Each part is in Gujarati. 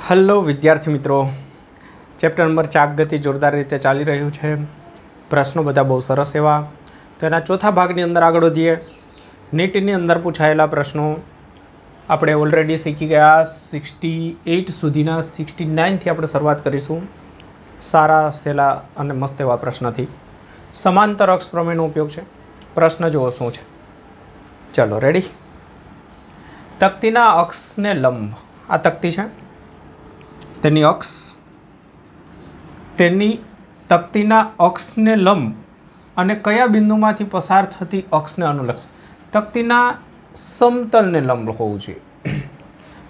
હલો વિદ્યાર્થી મિત્રો, ચેપ્ટર નંબર 4 ગતિ જોરદાર રીતે ચાલી રહ્યું છે. પ્રશ્નો બધા બહુ સરસ એવા. તો એના ચોથા ભાગની અંદર આગળ વધીએ. નીટની અંદર પૂછાયેલા પ્રશ્નો આપણે ઓલરેડી શીખી ગયા. 68 સુધીના 69થી આપણે શરૂઆત કરીશું. સારા સહેલા અને મસ્ત એવા પ્રશ્નથી. સમાંતર અક્ષ પ્રમેયનો ઉપયોગ છે. પ્રશ્ન જુઓ શું છે. ચલો રેડી. તકતીના અક્ષને લંબ, આ તકતી છે, તેની અક્ષ, તેની તકતીના અક્ષને લંબ અને કયા બિંદુમાંથી પસાર થતી અક્ષને અનુલક્ષ. તકતીના સમતલને લંબ હોવું જોઈએ.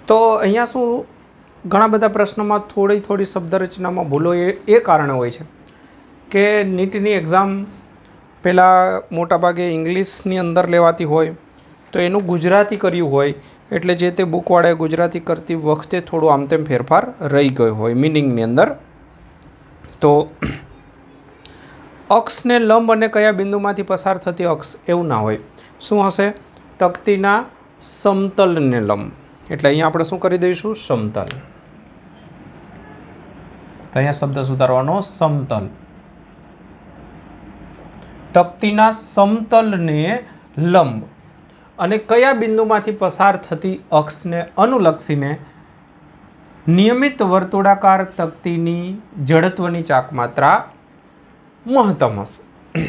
તો અહીંયા શું ઘણા બધા પ્રશ્નોમાં થોડી શબ્દરચનામાં ભૂલો એ કારણે હોય છે કે નીટની એક્ઝામ પહેલાં મોટાભાગે ઇંગ્લિશની અંદર લેવાતી હોય, તો એનું ગુજરાતી કર્યું હોય, એટલે જે તે બુકવાળાએ ગુજરાતી કરતી વખતે થોડું આમ તેમ ફેરફાર રહી ગયો હોય મિનિંગની અંદર. તો અક્ષને લંબ અને કયા બિંદુમાંથી પસાર થતી અક્ષ એવું ના હોય. શું હશે? તકતીના સમતલને લંબ. એટલે અહીંયા આપણે શું કરી દઈશું? સમતલ. અહીંયા શબ્દ સુધારવાનો, સમતલ. તકતીના સમતલને લંબ અને કયા બિંદુમાંથી પસાર થતી અક્ષને અનુલક્ષીને નિયમિત વર્તુળાકાર તકતીની જડત્વની ચાક માત્રા મહત્તમ હશે.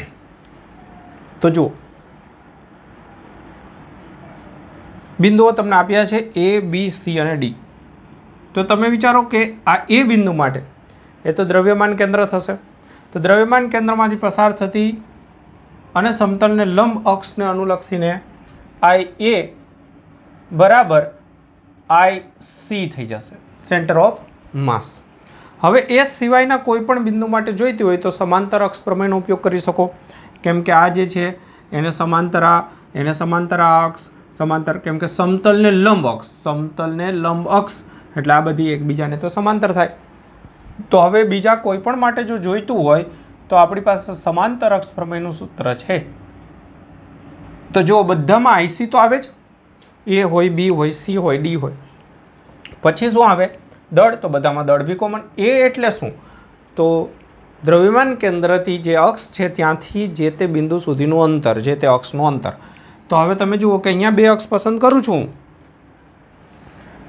તો જુઓ, બિંદુઓ તમને આપ્યા છે A, B, C અને D. તો તમે વિચારો કે આ A બિંદુ માટે એ તો દ્રવ્યમાન કેન્દ્ર થશે. તો દ્રવ્યમાન કેન્દ્રમાંથી પસાર થતી અને સમતલને લંબ અક્ષને અનુલક્ષીને IA બરાબર IC થઈ જશે, સેન્ટર ઓફ માસ. હવે એ સિવાયના કોઈ પણ બિંદુ માટે જોઈતી હોય તો સમાંતર અક્ષ પ્રમેયનો ઉપયોગ કરી શકો. કેમ કે આ જે છે એને સમાંતર અક્ષ, સમાંતર, કેમ કે સમતલને લંબ અક્ષ એટલે આ બધી એકબીજાને તો સમાંતર થાય. તો હવે બીજા કોઈ પણ માટે જો જોઈતું હોય તો આપણી પાસે સમાંતર અક્ષ પ્રમેયનું સૂત્ર છે. તો જો બધામાં IC તો આવે જ, A હોય, B હોય, C હોય, D હોય. પછી શું આવે? દળ. તો બધામાં દળ બી કોમન. A એટલે શું? તો દ્રવ્યમાન કેન્દ્રથી જે અક્ષ છે ત્યાંથી જે તે બિંદુ સુધીનું અંતર, જે તે અક્ષનું અંતર. તો હવે તમે જુઓ કે અહીંયા બે અક્ષ પસંદ કરું છું,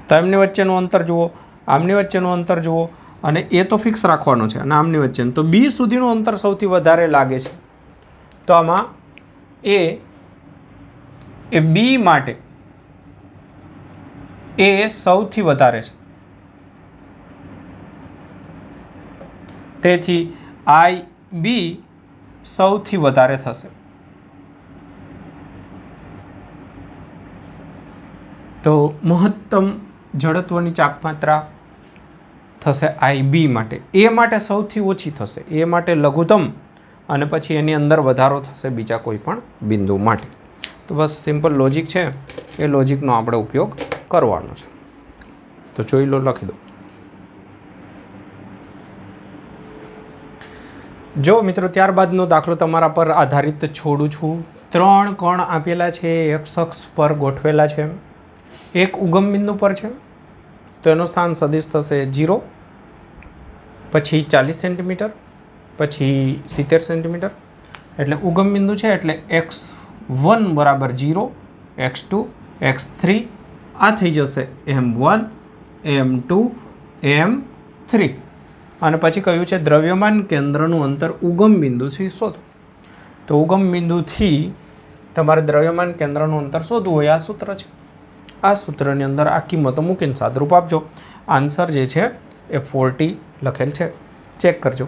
તો એમની વચ્ચેનું અંતર જુઓ, આમની વચ્ચેનું અંતર જુઓ, અને એ તો ફિક્સ રાખવાનું છે, અને આમની વચ્ચેનું. તો B સુધીનું અંતર સૌથી વધારે લાગે છે. તો આમાં એ B માટે એ સૌથી વધારે છે. તેથી IB સૌથી વધારે થશે. તો મહત્તમ જડત્વની ચાક માત્રા થશે IB માટે. A માટે સૌથી ઓછી થશે, A માટે લઘુત્તમ, અને પછી એની અંદર વધારો થશે બીજા કોઈ પણ બિંદુ માટે. તો બસ સિમ્પલ લોજિક છે, એ લોજિકનો આપણે ઉપયોગ કરવાનો છે. તો જોઈ લો, લખી દો. જો મિત્રો, ત્યારબાદનો દાખલો તમારા પર આધારિત છોડું છું. 3 કોણ આપેલા છે, X અક્ષ પર ગોઠવેલા છે, એક ઉગમ બિંદુ પર છે. તો એનું સ્થાન સદિશ થશે 0, પછી 40 સેન્ટીમીટર, પછી 70 સેન્ટીમીટર. એટલે ઉગમ બિંદુ છે એટલે x1 બરાબર 0, x2, x3 આ થઈ જશે m1, m2, m3. અને પછી કહ્યું છે દ્રવ્યમાન કેન્દ્રનું અંતર ઉગમ બિંદુથી શોધો. તો ઉગમ બિંદુથી તમારે દ્રવ્યમાન કેન્દ્રનું અંતર શોધવું હોય, આ સૂત્ર છે. આ સૂત્રની અંદર આ કિંમતો મૂકીને સાદરૂપ આપજો. આન્સર જે છે એ 40 લખેલ છે, ચેક કરજો.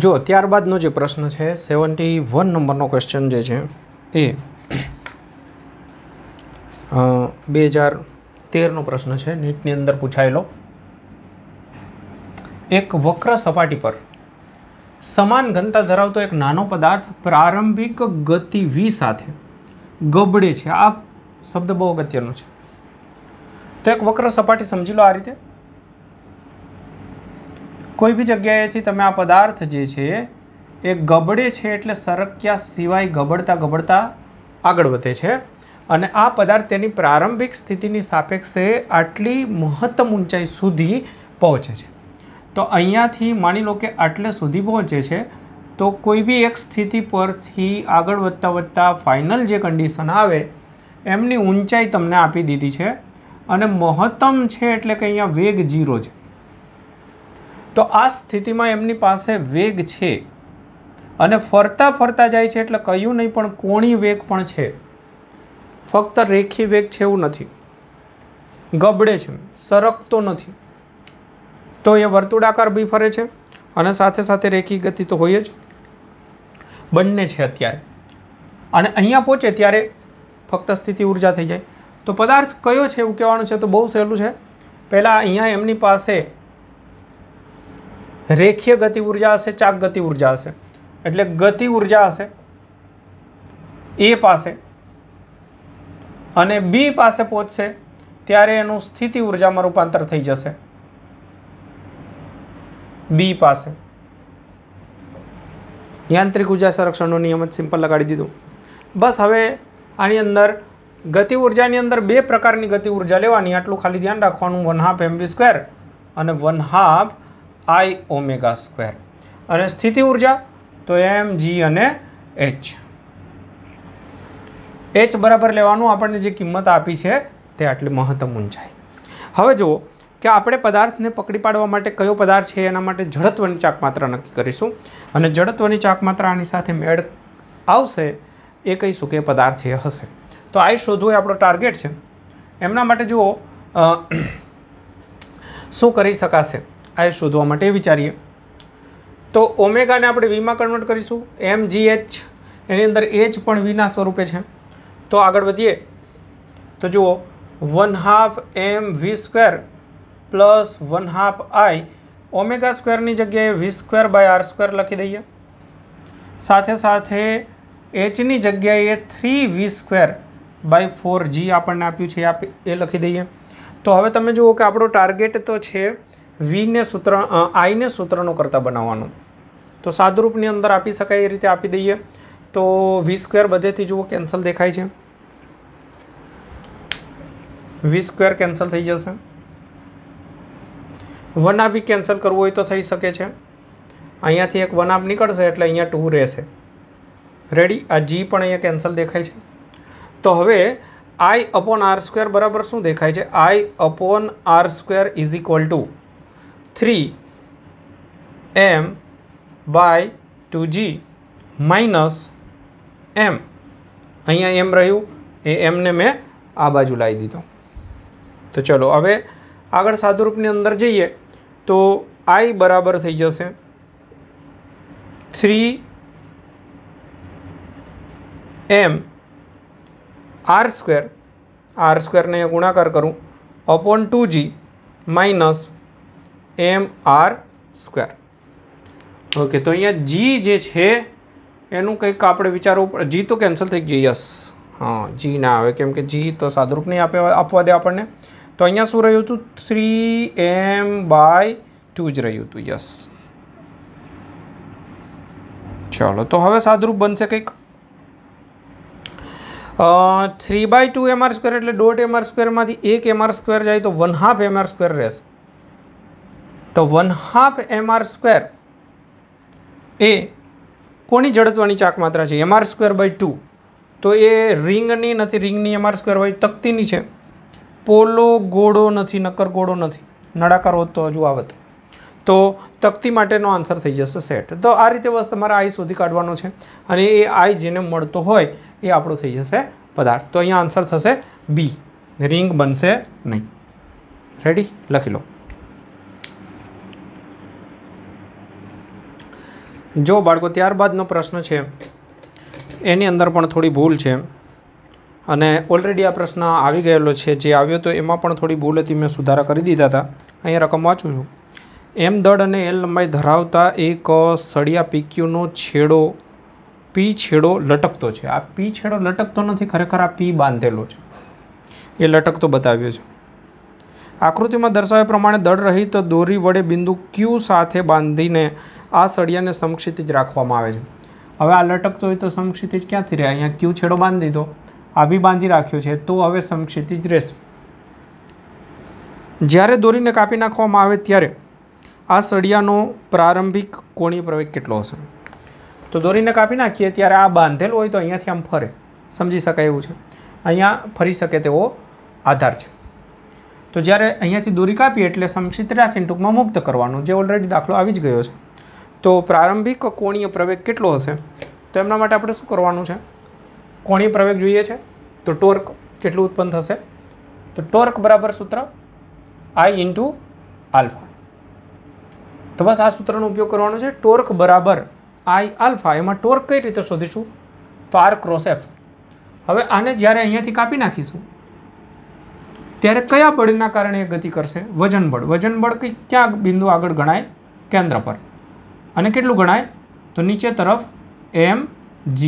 જો ત્યારબાદનો જે પ્રશ્ન છે 71 નંબરનો ક્વેશ્ચન જે છે એ 2013નો પ્રશ્ન છે, નીટની અંદર પૂછાયેલો. એક વક્ર સપાટી પર સમાન ઘનતા ધરાવતો એક નાનો પદાર્થ પ્રારંભિક ગતિ v સાથે ગબડે છે. આ શબ્દ બહુ અગત્યનો છે. તો એક વક્ર સપાટી સમજી લો આ રીતે. કોઈ બી જગ્યાએથી તમે આ પદાર્થ જે છે એ ગબડે છે એટલે સરક્યા સિવાય ગબડતા આગળ વધે છે અને આ પદાર્થ તેની પ્રારંભિક સ્થિતિની સાપેક્ષે આટલી મહત્તમ ઊંચાઈ સુધી પહોંચે છે. તો અહીંયાથી માની લો કે આટલે સુધી પહોંચે છે, તો કોઈ બી એક સ્થિતિ પરથી આગળ વધતા ફાઇનલ જે કન્ડિશન આવે એમની ઊંચાઈ તમને આપી દીધી છે અને મહત્તમ છે એટલે કે અહીંયા વેગ 0 છે. તો આ સ્થિતિમાં એમની પાસે વેગ છે અને ફરતા જાય છે એટલે કયું નહીં પણ કોણીય વેગ પણ છે, ફક્ત રેખીય વેગ છે એવું નથી, ગબડે છે, સરકતો નથી. તો એ વર્તુળાકાર બી ફરે છે અને સાથે રેખીય ગતિ તો હોય જ, બંને છે અત્યારે. અને અહીંયા પહોંચે ત્યારે ફક્ત સ્થિતિ ઉર્જા થઈ જાય. તો પદાર્થ કયો છે એવું કહેવાનું છે તો બહુ સહેલું છે. પહેલા અહીંયા એમની પાસે રેખીય ગતિ ઉર્જા હશે, ચાક ગતિ ઉર્જા હશે, એટલે ગતિ ઉર્જા હશે એ પાસે, અને બી પાસે પહોંચશે ત્યારે એનું સ્થિતિ ઉર્જામાં રૂપાંતર થઈ જશે બી પાસે. યાંત્રિક ઉર્જા સંરક્ષણનો નિયમ જ સિમ્પલ લગાડી દીધું. બસ હવે આની અંદર ગતિ ઉર્જાની અંદર બે પ્રકારની ગતિ ઉર્જા લેવાની, આટલું ખાલી ધ્યાન રાખવાનું, 1/2 mv² અને 1/2 I ω². અને સ્થિતિ ઉર્જા તો m, g અને h. h બરાબર લેવાનું, આપણને જે કિંમત આપી છે તે આટલી મહત્તમ ઊંચાઈ. હવે જુઓ કે આપણે પદાર્થને પકડી પાડવા માટે કયો પદાર્થ છે એના માટે જડત્વની ચાકમાત્રા નક્કી કરીશું અને જડત્વની ચાકમાત્રા આની સાથે મેળ આવશે એ કહીશું કે પદાર્થ એ હશે. તો આ શોધવું એ આપણો ટાર્ગેટ છે. એમના માટે જુઓ શું કરી શકાશે આ શોધવા માટે વિચારીએ. તો ઓમેગાને આપણે વીમાં કન્વર્ટ કરીશું, mgh એની અંદર h પણ વીના સ્વરૂપે છે. તો આગળ વધીએ તો જુઓ 1/2 mv² પ્લસ 1/2 I ω² ની જગ્યાએ v²/r² લખી દઈએ. સાથે h ની જગ્યાએ 3v²/4g આપણને આપ્યું છે એ લખી દઈએ. તો હવે તમે જુઓ કે આપણો ટાર્ગેટ તો છે I ને સૂત્રનો કરતા બનાવવાનું. તો સાદુરૂપની અંદર આપી શકાય એ રીતે આપી દઈએ. તો v² બધેથી જુઓ કેન્સલ દેખાય છે, v² કેન્સલ થઈ જશે, 1/2 કેન્સલ કરવું હોય તો થઈ શકે છે. અહીંયાથી એક 1/2 નીકળશે એટલે અહીંયા 2 રહેશે. રેડી? આ g પણ અહીંયા કેન્સલ દેખાય છે. તો હવે I/r² બરાબર શું દેખાય છે? I/r² is equal to 3m/2g minus m. અહીંયા m રહ્યું એ m ને મેં આ બાજુ લાવી દીધો. તો ચલો હવે આગળ સાદુરૂપની અંદર જઈએ તો I બરાબર થઈ જશે 3m/r², ને ગુણાકાર કરું upon 2g minus mr². Okay, તો અહીંયા g જે છે એનું કંઈક આપણે વિચારવું પડે. g તો કેન્સલ થઈ ગઈ, યસ. હા, g ના આવે કેમ કે g તો સાદુરૂપ નહીં આપવા દે આપણને. તો અહીંયા શું રહ્યું હતું? 3m/2 જ રહ્યું હતું, યસ. ચાલો, તો હવે સાદુરૂપ બનશે કંઈક 3/2 mr² એટલે .mr² માંથી એક mr² જાય તો 1/2 mr² રહેશે. તો 1/2 mr² એ કોની જડત્વની ચાકમાત્રા છે? mr²/2. તો એ રિંગની નથી, રિંગની mr² હોય, તકતીની છે. પોલો ગોળો નથી, નક્કર ગોળો નથી, નળાકાર હોત તો હજુ આવત. તો તકતી માટેનો આન્સર થઈ જશે સેટ. તો આ રીતે બસ તમારે I શોધી કાઢવાનો છે અને એ I જેને મળતો હોય એ આપણો થઈ જશે પદાર્થ. તો અહીંયા આન્સર થશે બી, રિંગ બનશે નહીં. રેડી? લખી લો. જો બાળકો ત્યારબાદનો પ્રશ્ન છે એની અંદર પણ થોડી ભૂલ છે અને ઓલરેડી આ પ્રશ્ન આવી ગયેલો છે. જે આવ્યો તો એમાં પણ થોડી ભૂલ હતી, મેં સુધારા કરી દીધા હતા. અહીંયા રકમ વાંચું છું. m દળ અને l લંબાઈ ધરાવતા એક સળિયા PQ છેડો P છેડો લટકતો છે. આ P છેડો લટકતો નથી, ખરેખર આ P બાંધેલો છે, એ લટકતો બતાવ્યો છે. આકૃતિમાં દર્શાવ્યા પ્રમાણે દળ રહિત દોરી વડે બિંદુ Q સાથે બાંધીને આ સળિયાને સમક્ષિતિજ રાખવામાં આવે છે। હવે આ લટકતો હોય તો સમક્ષિતિજ ક્યાંથી રહે? અહીંયા ક્યુ છેડો બાંધી દીધો, આ બી બાંધી રાખ્યો છે, તો હવે સમક્ષિતિજ રહેશે। જ્યારે દોરીને કાપી નાખવામાં આવે ત્યારે આ સળિયાનો પ્રારંભિક કોણીય પ્રવેગ કેટલો હશે? તો દોરીને કાપી નાખીએ ત્યારે આ બાંધેલો હોય તો અહીંયાથી આમ ફરે, સમજી શકાય એવું છે, અહીંયા ફરી શકે તેવો આધાર છે। તો જ્યારે અહીંયાથી દોરી કાપીએ એટલે સમક્ષિત રાખીને ટૂંકમાં મુક્ત કરવાનું, જે ઓલરેડી દાખલો આવી જ ગયો છે। તો પ્રારંભિક કોણીય પ્રવેગ કેટલો હશે? તો એમના માટે આપણે શું કરવાનું છે? કોણીય પ્રવેગ જોઈએ છે તો ટોર્ક કેટલું ઉત્પન્ન થશે? તો ટોર્ક બરાબર સૂત્ર I ઇન્ટુ આલ્ફા। તો બસ આ સૂત્રનો ઉપયોગ કરવાનો છે, ટોર્ક બરાબર I આલ્ફા। એમાં ટોર્ક કઈ રીતે શોધીશું? તો R ક્રોસ F। હવે આને જ્યારે અહીંયાથી કાપી નાખીશું ત્યારે કયા બળના કારણે ગતિ કરશે? વજન બળ। વજન બળ ક્યાં બિંદુ આગળ ગણાય? કેન્દ્ર પર। અને કેટલું ગણાય? તો નીચે તરફ mg,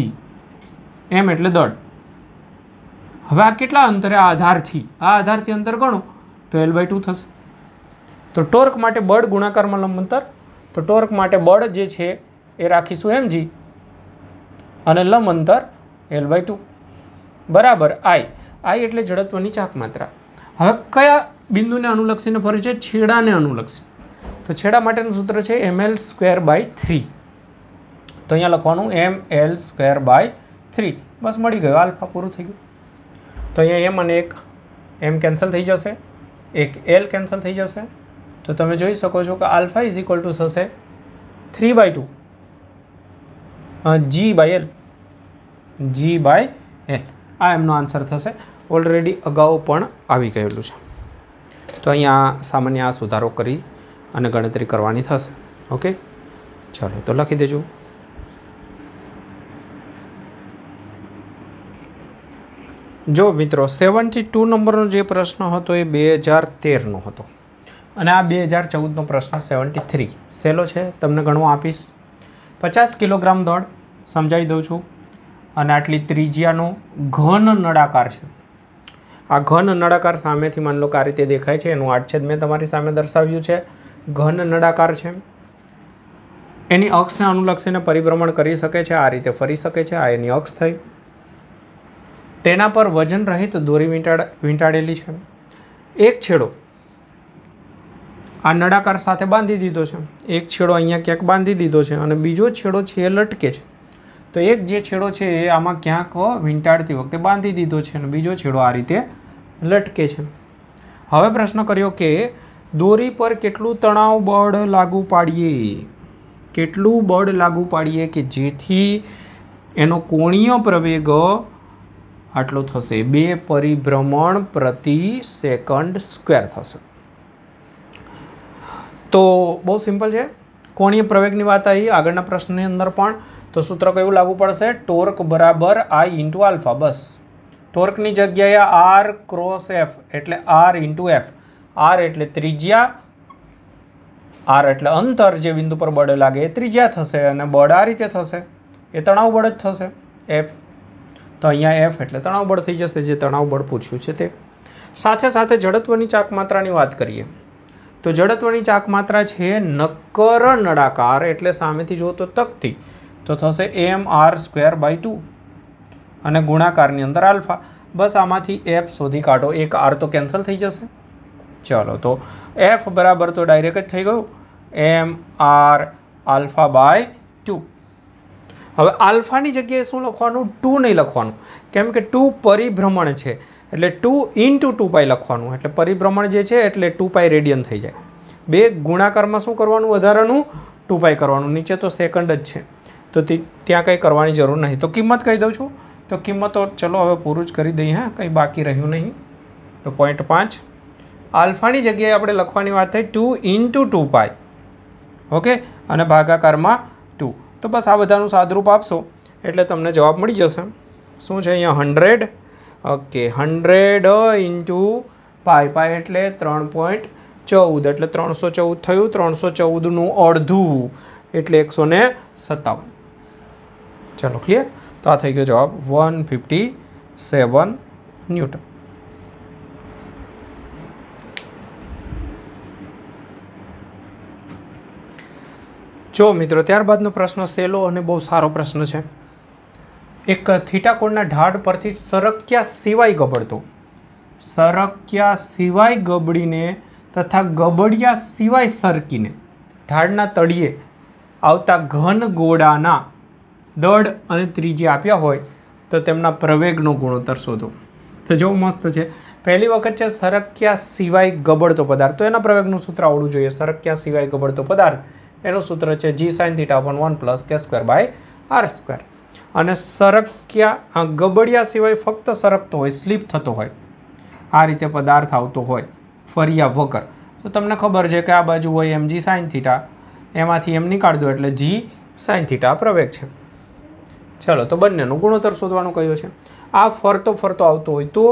m એટલે દળ। હવે આ કેટલા અંતરે? આ આધારથી અંતર ગણો તો L/2 થશે। તો ટોર્ક માટે બળ ગુણાકારમાં લંબ અંતર, તો ટોર્ક માટે બળ જે છે એ રાખીશું mg અને લંબ અંતર L/2 બરાબર I એટલે જડત્વની ચાક માત્રા। હવે કયા બિંદુને અનુલક્ષીને ફરે છે? છેડાને અનુલક્ષી। તો છેડા માટેનું સૂત્ર છે ml²/3। તો અહીંયા લખવાનું ml²/3। બસ મળી ગયો, આલ્ફા પૂરું થઈ ગયું। તો અહીંયા m અને એક m કેન્સલ થઈ જશે, એક l કેન્સલ થઈ જશે। તો તમે જોઈ શકો છો કે આલ્ફા ઇઝ ઇક્વલ ટુ થશે 3/2 g/l। આ એમનો આન્સર થશે, ઓલરેડી અગાઉ પણ આવી ગયેલું છે। તો અહીંયા સામાન્ય આ સુધારો કરી અને ગણતરી કરવાની થશે। ઓકે, ચાલો તો લખી દેજો। જો મિત્રો 72 નંબરનો જે પ્રશ્ન હતો એ 2013નો હતો અને આ 2014નો પ્રશ્ન 73 સહેલો છે, તમને ગણવા આપીશ। 50 કિલોગ્રામ દળ સમજાવી દઉં છું અને આટલી ત્રિજ્યાનો ઘન નળાકાર છે। આ ઘન નળાકાર સામેથી માન લો કે આ રીતે દેખાય છે, એનું આડછેદ મેં તમારી સામે દર્શાવ્યું છે। ઘન નળાકાર છે, એની અક્ષને અનુલક્ષીને પરિભ્રમણ કરી શકે છે, આ રીતે ફરી શકે છે, આ એની અક્ષ થઈ। તેના પર વજન રહિત દોરી વીંટાળેલી છે। એક છેડો આ નળાકાર સાથે બાંધી દીધો છે, એક છેડો અહીંયા ક્યાંક બાંધી દીધો છે અને બીજો છેડો છે એ લટકે છે। તો એક જે છેડો છે એ આમાં ક્યાંક વીંટાળતી વખતે બાંધી દીધો છે અને બીજો છેડો આ રીતે લટકે છે। હવે પ્રશ્ન કર્યો કે દોરી પર કેટલું તણાવ બળ લાગુ પાડીએ? કેટલું બળ લાગુ પાડીએ કે જેથી એનો કોણીય પ્રવેગ આટલો થશે, 2 પરિભ્રમણ પ્રતિ સેકન્ડ સ્ક્વેર થશે। તો બહુ સિમ્પલ છે, કોણીય પ્રવેગની વાત આવી આગળના પ્રશ્નની અંદર પણ। તો સૂત્ર કયું લાગુ પડશે? ટોર્ક બરાબર I ઇન્ટુ આલ્ફા। બસ ટોર્કની જગ્યાએ R ક્રોસ F એટલે R ઇન્ટુ F। R એટલે ત્રિજ્યા, R એટલે અંતર, જે બિંદુ પર બળ લાગે એ ત્રિજ્યા થશે અને બળ આ રીતે થશે, એ તણાવ બળ જ થશે F। તો અહીંયા F એટલે તણાવ બળ થઈ જશે, જે તણાવ બળ પૂછ્યું છે તે। સાથે સાથે જડત્વની ચાક માત્રાની વાત કરીએ તો જડત્વની ચાક માત્રા છે નક્કર નળાકાર એટલે સામેથી જુઓ તો તકતી, તો થશે mr²/2 અને ગુણાકારની અંદર આલ્ફા। બસ આમાંથી F શોધી કાઢો, એક R તો કેન્સલ થઈ જશે। ચલો તો F બરાબર તો ડાયરેક્ટ જ થઈ ગયું mr²/2। હવે આલ્ફાની જગ્યાએ શું લખવાનું? 2 નહીં લખવાનું, કેમ કે 2 પરિભ્રમણ છે એટલે 2 ઇન્ટુ 2π લખવાનું, એટલે પરિભ્રમણ જે છે એટલે 2π રેડિયન થઈ જાય। બે ગુણાકારમાં શું કરવાનું? વધારાનું 2π કરવાનું, નીચે તો સેકન્ડ જ છે તો ત્યાં કંઈ કરવાની જરૂર નહીં। તો કિંમત કહી દઉં છું, તો કિંમતો ચલો હવે પૂરું જ કરી દઈએ, કંઈ બાકી રહ્યું નહીં। તો 0.5 આલ્ફાની જગ્યાએ આપણે લખવાની વાત થઈ 2 ઇન્ટુ 2π, ઓકે, અને ભાગાકારમાં 2। તો બસ આ બધાનું સાદરૂપ આપશો એટલે તમને જવાબ મળી જશે। શું છે અહીંયા? 100, ઓકે, 100 ઇન્ટુ π એટલે 3.14 એટલે 314 થયું, 314નું અડધું એટલે 157। ચલો ક્લિયર? તો આ થઈ ગયો જવાબ 157 ન્યૂટન। જો મિત્રો, ત્યારબાદનો પ્રશ્ન સહેલો અને બહુ સારો પ્રશ્ન છે. એક થીટા કોણના ઢાળ પરથી સરક્યા સિવાય ગબડીને તથા ગબડિયા સિવાય સરકીને ઢાળના તળિયે આવતા ઘન ગોળાના દળ અને ત્રિજ્યા આપ્યા હોય તો તેમના પ્રવેગનો ગુણોત્તર શોધો. તો જો મસ્ત છે. પહેલી વખત છે સરક્યા સિવાય ગબડતો પદાર્થ, તો એના પ્રવેગનું સૂત્ર આવડવું જોઈએ. સરક્યા સિવાય ગબડતો પદાર્થ એનું સૂત્ર છે g sin θ upon 1 + k²/r². અને સરક્યા ગબડિયા સિવાય ફક્ત સરકતો હોય, સ્લીપ થતો હોય, આ રીતે પદાર્થ આવતો હોય ફર્યા વગર, તો તમને ખબર છે કે આ બાજુ હોય mg sin θ, એમાંથી એમ નીકાળ દો એટલે g sin θ પ્રવેગ છે. ચલો, તો બંનેનું ગુણોત્તર શોધવાનું કહ્યું છે. આ ફરતો આવતો હોય તો,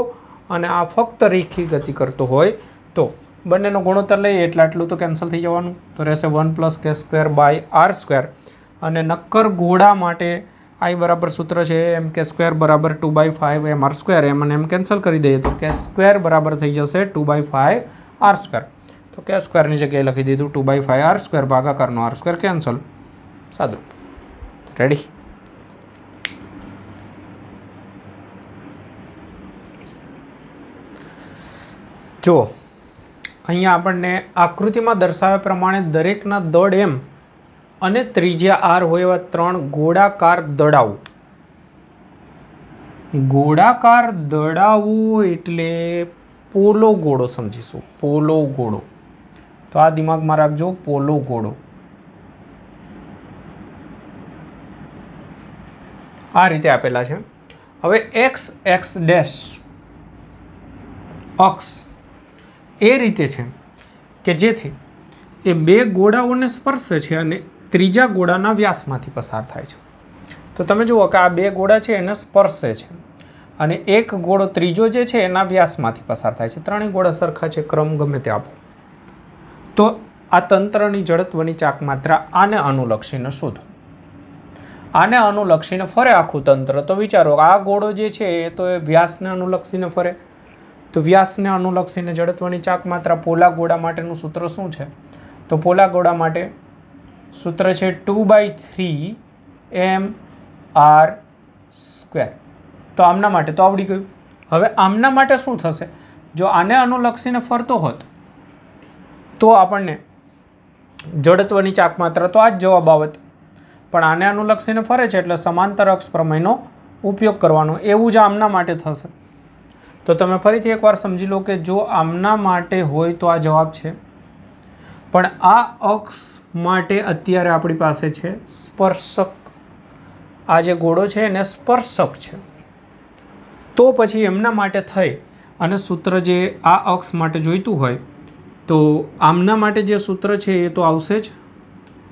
અને આ ફક્ત રેખી ગતિ કરતો હોય તો બંનેનો ગુણોત્તર લઈએ એટલે આટલું તો કેન્સલ થઈ જવાનું, તો રહેશે 1 + k²/r². અને નક્કર ઘોડા માટે I બરાબર સૂત્ર છે mk² = 2/5mr². એમ અને એમ કેન્સલ કરી દઈએ તો k² બરાબર થઈ જશે 2/5r². તો k² ની જગ્યાએ લખી દીધું 2/5r², ભાગાકારનો r² કેન્સલ, સાદું. રેડી? જુઓ, અહીંયા આપણને આકૃતિમાં દર્શાવ્યા પ્રમાણે દરેકના દળ m અને ત્રિજ્યા r હોય એવા 3 ગોળાકાર દડાઓ એટલે પોલો ગોળો સમજીશું. પોલો ગોળો, તો આ દિમાગમાં રાખજો, પોલો ગોળો. આ રીતે આપેલા છે. હવે x અક્ષ એ રીતે છે કે જેથી એ બે ગોળાઓને સ્પર્શે છે અને ત્રીજા ગોળાના વ્યાસમાંથી પસાર થાય છે. તો તમે જુઓ કે આ બે ગોળા છે એને સ્પર્શે છે અને એક ગોળો ત્રીજો જે છે એના વ્યાસમાંથી પસાર થાય છે. ત્રણેય ગોળા સરખા છે, ક્રમ ગમે તે આપો. તો આ તંત્રની જડત્વની ચાક માત્રા આને અનુલક્ષીને શોધો. આને અનુલક્ષીને ફરે આખું તંત્ર. તો વિચારો, આ ગોળો જે છે એ તો એ વ્યાસને અનુલક્ષીને ફરે, તો વ્યાસને અનુલક્ષીને જડત્વની ચાક માત્રા પોલા ગોળા માટેનું સૂત્ર શું છે? તો પોલા ગોળા માટે સૂત્ર છે 2/3mr². તો આમના માટે તો આવડી ગયું. હવે આમના માટે શું થશે? જો આને અનુલક્ષીને ફરતો હોત તો આપણને જડત્વની ચાક માત્રા તો આ જ જવાબ આવત, પણ આને અનુલક્ષીને ફરે છે એટલે સમાંતર અક્ષ પ્રમેયનો ઉપયોગ કરવાનો. એવું જ આમના માટે થશે. તો તમે ફરીથી એકવાર સમજી લો કે જો આમના માટે હોય તો આ જવાબ છે, પણ આ અક્ષ માટે અત્યારે આપણી પાસે છે સ્પર્શક. આ જે ગોળો છે એને સ્પર્શક છે, તો પછી એમના માટે થઈ અને સૂત્ર જે આ અક્ષ માટે જોઈતું હોય તો આમના માટે જે સૂત્ર છે એ તો આવશે જ,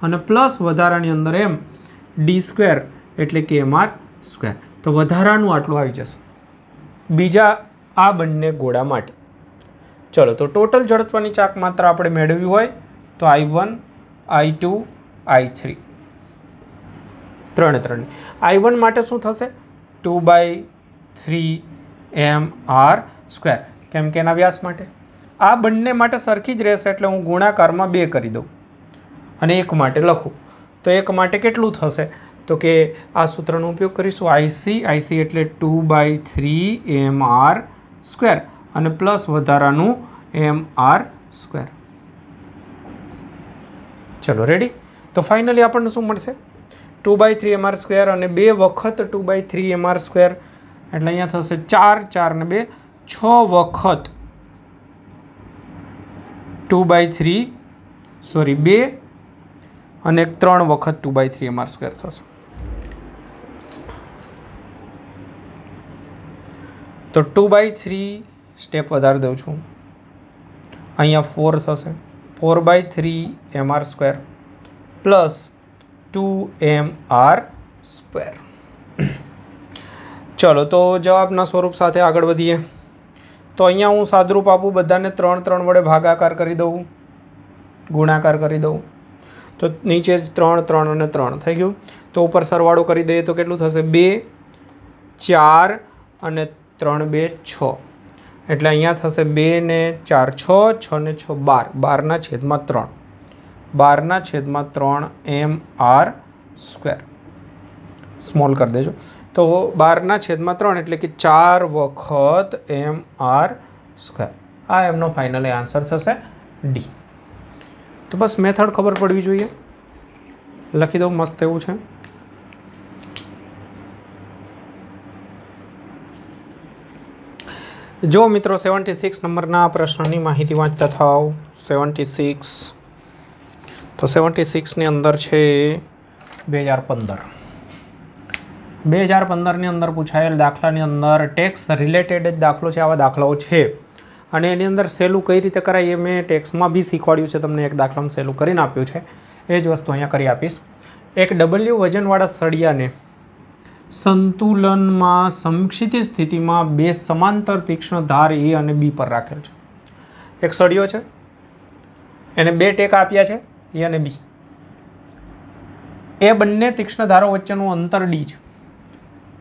અને પ્લસ વધારાની અંદર m d² એટલે કે mr². તો વધારાનું આટલું આવી જશે બીજા આ બંને ગોળા માટે. ચલો, તો ટોટલ જડત્વની ચાક માત્રા આપણે મેળવી હોય તો I1, I2, I3 ત્રણે. I1 માટે શું થશે? 2/3mr², કેમ કે એના વ્યાસ માટે. આ બંને માટે સરખી જ રહેશે એટલે હું ગુણાકારમાં 2 કરી દઉં અને એક માટે લખું. તો એક માટે કેટલું થશે? તો કે આ સૂત્રનો ઉપયોગ કરીશું. IC એટલે 2/3mr² અને પ્લસ વધારાનું mr². ચલો, રેડી? તો ફાઇનલી આપણને શું મળશે? 2/3mr² અને 2 વખત 2/3mr² એટલે અહીંયા થશે 4, 4 ને 2 6 વખત 2 અને 3 વખત 2/3mr² થશે. તો 2/3 સ્ટેપ વધારી દઉં છું, અહીંયા 4 થશે. 4/3mr² plus 2mr². ચલો, તો જવાબના સ્વરૂપ સાથે આગળ વધીએ. તો અહીંયા હું સાદરૂપ આપું, બધાને 3 3 વડે ભાગાકાર કરી દઉં, ગુણાકાર કરી દઉં, તો નીચે 3 3 અને 3 થઈ ગયું. તો ઉપર સરવાળો કરી દઈએ તો કેટલું થશે? 2 4 અને 3 2 6 એટલે અહીંયા થશે 2 ને 4 6, 6 ને 6 12, 12 ના છેદમાં 3. 12/3 સ્મોલ કરી દેજો. તો 12/3 એટલે કે 4 વખત mr². આ એમનો ફાઇનલી આન્સર થશે ડી. તો બસ મેથડ ખબર પડવી જોઈએ. લખી દઉં મસ્ત એવું છે. જો મિત્રો 76 નંબરના પ્રશ્નની માહિતી વાંચતા થાવ. 76 તો 76 ની અંદર છે 2015 ની અંદર પૂછાયેલ દાખલાની અંદર ટેક્સ રિલેટેડ જ દાખલો છે. આવા દાખલાઓ છે અને એની અંદર સહેલું કઈ રીતે કરાય એ મેં ટેક્સમાં બી શીખવાડ્યું છે. તમને એક દાખલામાં સહેલું કરીને આપ્યું છે. એ જ વસ્તુ અહીંયા કરી આપીશ. એક W વજનવાળા સળિયાને સંતુલનમાં સમક્ષિતિજ સ્થિતિમાં બે સમાંતર તીક્ષ્ણ ધાર A અને B પર રાખેલ છે. એક સળિયો છે, એને બે ટેકા આપ્યા છે A અને B. એ બંને તીક્ષ્ણ ધારો વચ્ચેનું અંતર D છે.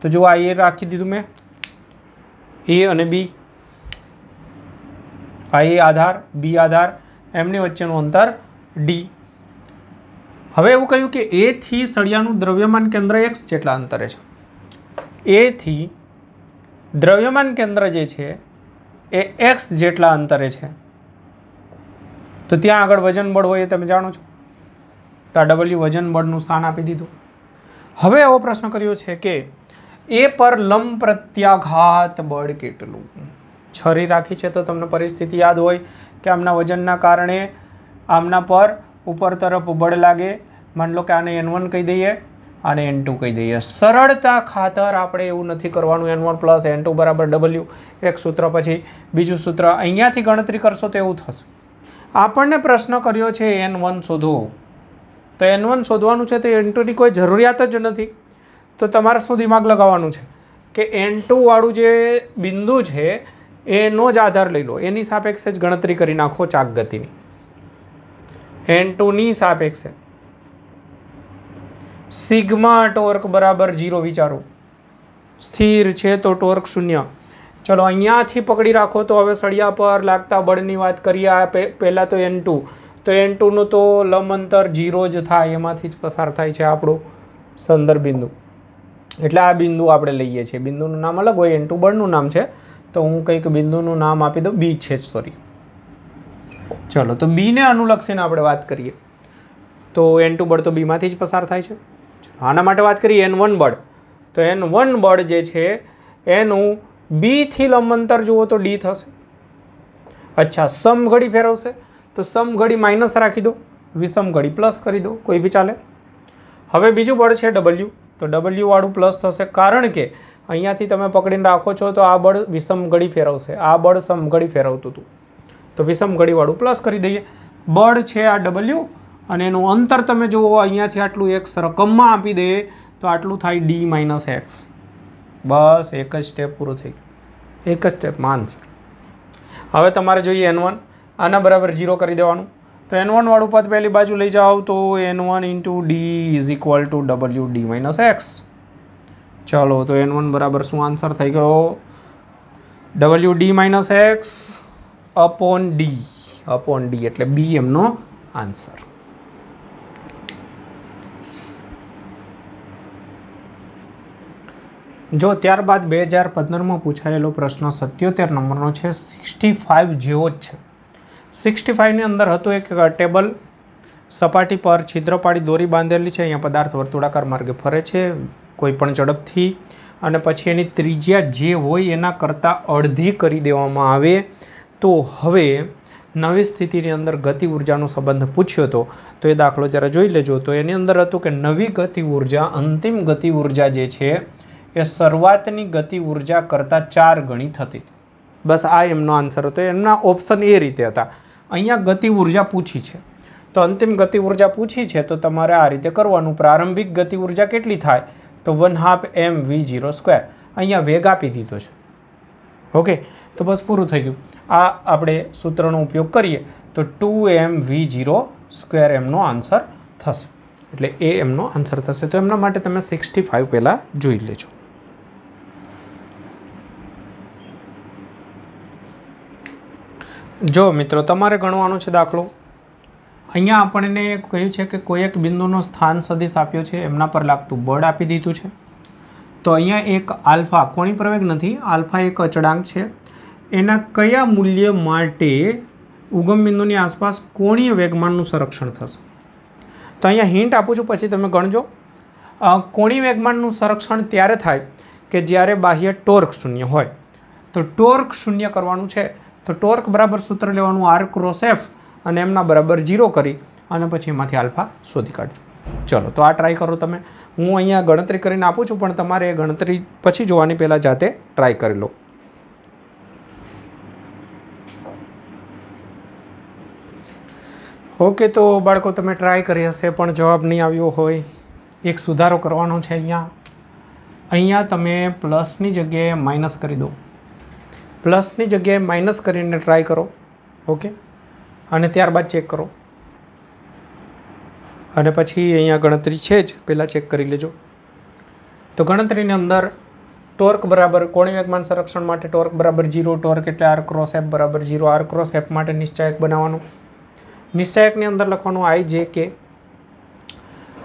તો જો આ A રાખી દીધું મેં, A અને B, આ A આધાર, B આધાર, એમની વચ્ચેનું અંતર D. હવે એવું કહ્યું કે A થી સળિયાનું દ્રવ્યમાન કેન્દ્ર x જેટલા અંતરે છે. A થી દ્રવ્યમાન કેન્દ્ર જે છે એ x જેટલા અંતરે છે. તો ત્યાં આગળ વજન બળ હોય એ તમે જાણો છો. તો આ W વજન બળનું સ્થાન આપી દીધું. હવે એવો પ્રશ્ન કર્યો છે કે A પર લંબ પ્રત્યાઘાત બળ કેટલું? છરી રાખી છે તો તમને પરિસ્થિતિ યાદ હોય કે આમના વજનના કારણે આમના પર ઉપર તરફ બળ લાગે. માની લો કે આને N1 કહી દઈએ, આને N2 કહી દઈએ. સરળતા ખાતર આપણે એવું નથી કરવાનું N1 + N2 = W. એક સૂત્ર પછી બીજું સૂત્ર અહીંયાથી ગણતરી કરશો તો એવું થશે. આપણને પ્રશ્ન કર્યો છે N1 શોધો. તો N1 શોધવાનું છે તો N2 ની કોઈ જરૂરિયાત જ નથી. તો તમારે શું દિમાગ લગાવવાનું છે કે N2 વાળું જે બિંદુ છે એનો જ આધાર લઈ લો. એની સાપેક્ષે જ ગણતરી કરી નાખો ચાક ગતિની. N2 ની સાપેક્ષે સિગ્મા ટોર્ક બરાબર 0 વિચારો. સ્થિર છે તો ટોર્ક 0. ચલો અહીંયાથી પકડી રાખો. તો હવે સળિયા પર લાગતા બળની વાત કરીએ. આ પહેલા તો N2. તો N2 નું તો લંબ અંતર 0 જ થાય, એમાંથી જ પસાર થાય છે આપણું સંદર્ભ બિંદુ. એટલે આ બિંદુ આપણે લઈએ છીએ. બિંદુનું નામ અલગ હોય, N2 બળનું નામ છે. તો હું કંઈક બિંદુનું નામ આપી દઉં, B છે સોરી. ચલો તો B ને અનુલક્ષીને આપણે વાત કરીએ. તો N2 બળ તો B માંથી જ પસાર થાય છે. આના માટે વાત કરીએ N1 બળ. તો N1 બળ જે છે એનું B થી લંબ અંતર જુઓ તો D થશે. અચ્છા, સમઘડી ફેરવશે તો સમઘડી માઇનસ રાખી દો, વિષમ ઘડી પ્લસ કરી દો, કોઈ બી ચાલે. હવે બીજું બળ છે W. તો W વાળું પ્લસ થશે કારણ કે અહીંયાથી તમે પકડીને રાખો છો તો આ બળ વિષમ ઘડી ફેરવશે, આ બળ સમઘડી ફેરવતું હતું. તો વિષમ ઘડી વાળું પ્લસ કરી દઈએ. બળ છે આ W અને એનું અંતર તમે જુઓ અહીંયાથી આટલું x રકમમાં આપી દે તો આટલું થાય D - x. બસ એક જ સ્ટેપ પૂરો થઈ ગયો. એક જ સ્ટેપમાં આન્સર. હવે તમારે જોઈએ N1. આના બરાબર 0 કરી દેવાનું. તો N1 વાળું પદ પહેલી બાજુ લઈ જાઓ તો N1 × D = WD - x. ચલો તો N1 બરાબર શું આન્સર થઈ ગયો? WD - x / D એટલે B એમનો આન્સર. જો ત્યારબાદ 2015માં પૂછાયેલો પ્રશ્ન 77 નંબરનો છે. 65 જેવો જ છે. 65 ની અંદર હતું એક ટેબલ. સપાટી પર છિદ્ર પાડી દોરી બાંધેલી છે. અહીંયા પદાર્થ વર્તુળાકાર માર્ગે ફરે છે કોઈ પણ ઝડપથી અને પછી એની ત્રિજ્યા જે હોય એના કરતાં અડધી કરી દેવામાં આવે. તો હવે નવી સ્થિતિની અંદર ગતિ ઉર્જાનો સંબંધ પૂછ્યો હતો. તો એ દાખલો જરા જોઈ લેજો. તો એની અંદર હતું કે નવી ગતિ ઉર્જા અંતિમ ગતિ ઉર્જા જે છે એ શરૂઆતની ગતિ ઉર્જા કરતાં 4 ગણી થતી. બસ આ એમનો આન્સર હતો. એમના ઓપ્શન એ રીતે હતા. અહીંયા ગતિ ઉર્જા પૂછી છે તો અંતિમ ગતિ ઉર્જા પૂછી છે તો તમારે આ રીતે કરવાનું. પ્રારંભિક ગતિ ઉર્જા કેટલી થાય? તો 1/2 mv02. અહીંયા વેગ આપી દીધો છે. ઓકે, તો બસ પૂરું થઈ ગયું. આ આપણે સૂત્રનો ઉપયોગ કરીએ તો 2mv02 એમનો આન્સર થશે. એટલે એ એમનો આન્સર થશે. તો એમના માટે તમે 65 પહેલાં જોઈ લેજો. જો મિત્રો તમારે ગણવાનો છે દાખલો. અહીંયા આપણને કહ્યું છે કે કોઈ એક બિંદુનો સ્થાન સદિશ આપ્યો છે, એમના પર લાગતું બળ આપી દીધું છે. તો અહીંયા એક આલ્ફા, કોણી પ્રવેગ નથી, આલ્ફા એક અચળાંક છે. એના કયા મૂલ્ય માટે ઉગમ બિંદુની આસપાસ કોણીય વેગમાનનું સંરક્ષણ થશે? તો અહીંયા હિન્ટ આપું છું, પછી તમે ગણજો. કોણીય વેગમાનનું સંરક્ષણ ત્યારે થાય કે જ્યારે બાહ્ય ટોર્ક શૂન્ય હોય. તો ટોર્ક શૂન્ય કરવાનું છે, તો ટોર્ક બરાબર સૂત્ર લેવાનું R ક્રોસ F અને એમના બરાબર 0 કરી અને પછી એમાંથી આલ્ફા શોધી કાઢજો. ચલો, તો આ ટ્રાય કરો તમે. હું અહીંયા ગણતરી કરીને આપું છું, પણ તમારે એ ગણતરી પછી જોવાની પહેલાં જાતે ટ્રાય કરી લો. ઓકે, તો બાળકો તમે ટ્રાય કરી હશે પણ જવાબ નહીં આવ્યો હોય. એક સુધારો કરવાનો છે. અહીંયા તમે પ્લસની જગ્યાએ માઇનસ કરી દો. પ્લસની જગ્યાએ માઇનસ કરીને ટ્રાય કરો. ઓકે, અને ત્યારબાદ ચેક કરો. અને પછી અહીંયા ગણતરી છે જ, પહેલાં ચેક કરી લેજો. તો ગણતરીની અંદર ટોર્ક બરાબર કોણીય વેગમાન સંરક્ષણ માટે ટોર્ક બરાબર 0, ટોર્ક એટલે R ક્રોસ F બરાબર 0. R ક્રોસ F માટે નિશ્ચાયક બનાવવાનું. નિશ્ચાયકની અંદર લખવાનું I J K,